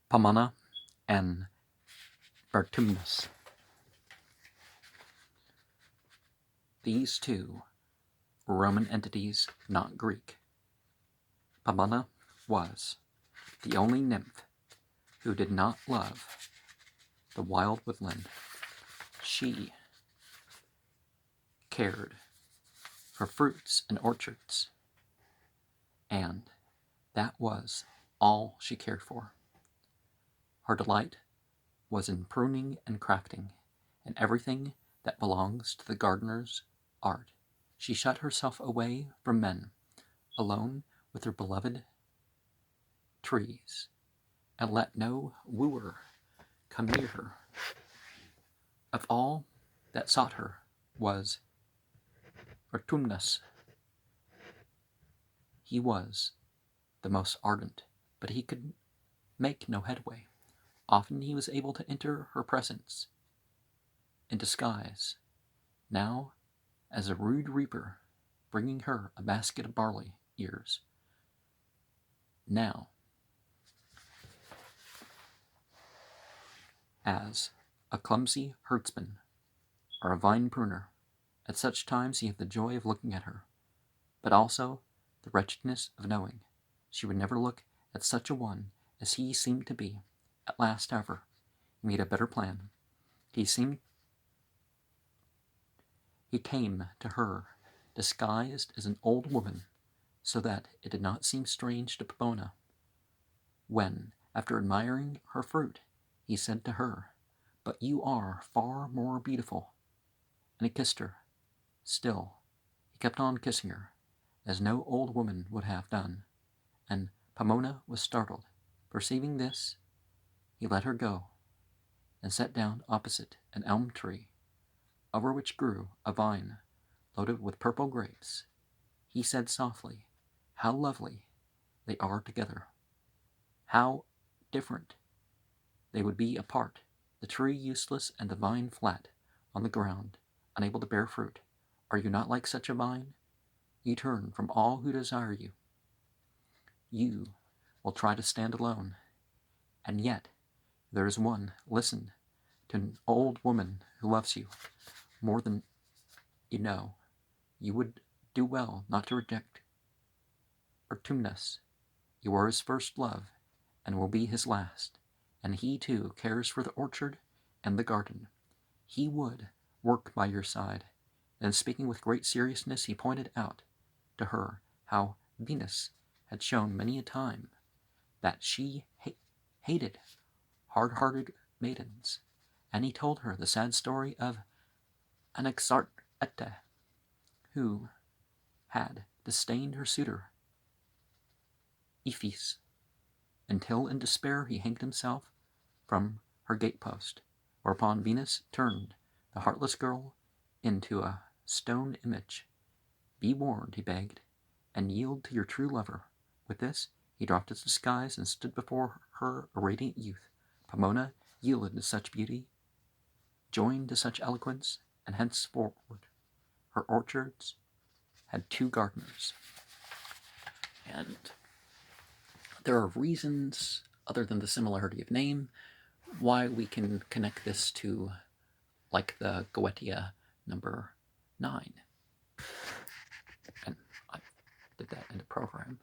Pomona and Vertumnus. These two were Roman entities, not Greek. Pomona was the only nymph who did not love the wild woodland. She cared for fruits and orchards, and that was all she cared for. Her delight was in pruning and crafting, and everything that belongs to the gardener's art. She shut herself away from men, alone with her beloved trees, and let no wooer come near her. Of all that sought her was Vertumnus. He was the most ardent, but he could make no headway. Often he was able to enter her presence in disguise, now as a rude reaper bringing her a basket of barley ears, now as a clumsy herdsman or a vine pruner. At such times he had the joy of looking at her, but also the wretchedness of knowing she would never look at such a one as he seemed to be. At last, however, he made a better plan. He came to her disguised as an old woman, so that it did not seem strange to Pomona when, after admiring her fruit, he said to her, "But you are far more beautiful," and he kissed her. Still, he kept on kissing her, as no old woman would have done, and Pomona was startled. Perceiving this, he let her go, and sat down opposite an elm tree, over which grew a vine loaded with purple grapes. He said softly, "How lovely they are together! How different they would be apart, the tree useless and the vine flat on the ground, unable to bear fruit. Are you not like such a vine? You turn from all who desire you. You will try to stand alone, and yet there is one. Listen to an old woman who loves you more than you know. You would do well not to reject Vertumnus. You are his first love, and will be his last, and he too cares for the orchard and the garden. He would work by your side." Then, speaking with great seriousness, he pointed out to her how Venus had shown many a time that she hated hard-hearted maidens, and he told her the sad story of Anaxarete, who had disdained her suitor Edith, until in despair he hanged himself from her gatepost, whereupon Venus turned the heartless girl into a stone image. "Be warned," he begged, "and yield to your true lover." With this, he dropped his disguise and stood before her a radiant youth. Pomona yielded to such beauty, joined to such eloquence, and henceforward her orchards had two gardeners. And there are reasons, other than the similarity of name, why we can connect this to, like, the Goetia number 9. And I did that in the program.